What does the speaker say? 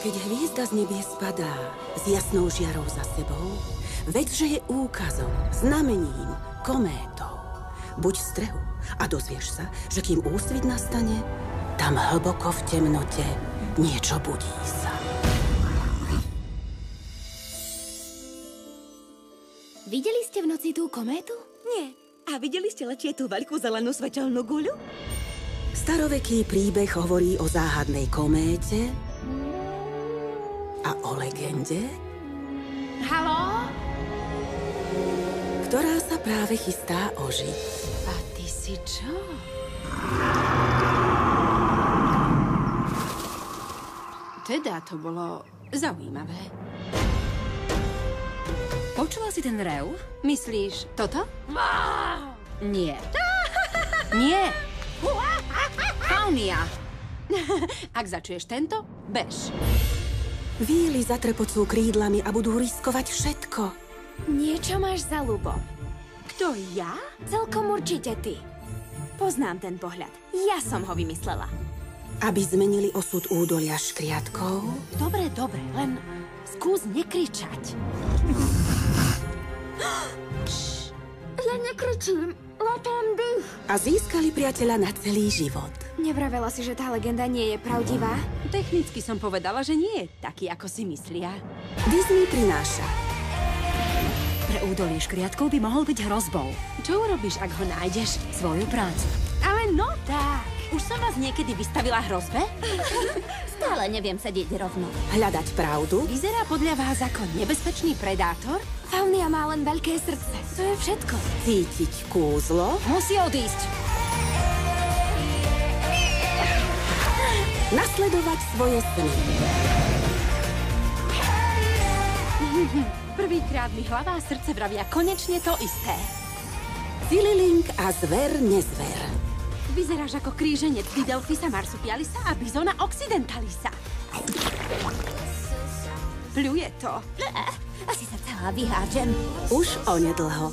Keď hviezda z nebie spadá s jasnou žiarou za sebou, veď, že je úkazom, znamením, kométou. Buď v strehu a dozvieš sa, že kým úsvit nastane, tam hlboko v temnote niečo budí sa. Videli ste v noci tú kométu? Nie. A videli ste letieť tú veľkú zelenú svetelnú guľu? Staroveký príbeh hovorí o záhadnej kométe a o legende, Haló? ktorá sa práve chystá ožiť. A ty si čo? Teda to bolo zaujímavé. Počula si ten rev? Myslíš toto? Nie. Nie. Faunia. Ak začuješ tento, bež. Víly zatrepocú krídlami a budú riskovať všetko. Niečo máš za ľubom. Kto, ja? Celkom určite ty. Poznám ten pohľad. Ja som ho vymyslela. Aby zmenili osud údolia škriatkov, Dobre, len skús nekričať. Ja nekričím. Lepem dých. a získali priateľa na celý život. Nevravela si, že tá legenda nie je pravdivá? Technicky som povedala, že nie je taký, ako si myslia. Disney prináša Pre údolie škriatkov by mohol byť hrozbou. Čo urobíš, ak ho nájdeš? Svoju prácu. Ale no tak. Už som vás niekedy vystavila hrozbe? Stále neviem sedieť rovno. hľadať pravdu, Vyzerá podľa vás ako nebezpečný predátor? Faunia má len veľké srdce. To je všetko. cítiť kúzlo, Musí odísť. nasledovať svoje sny. Prvýkrát mi hlava a srdce vravia konečne to isté. Zililink a zver nezver. Vyzeráš ako kríženec Didelphisa marsupialisa a Bizona occidentalisa. Pľuje to. Asi sa celá vyháčem. Už onedlho.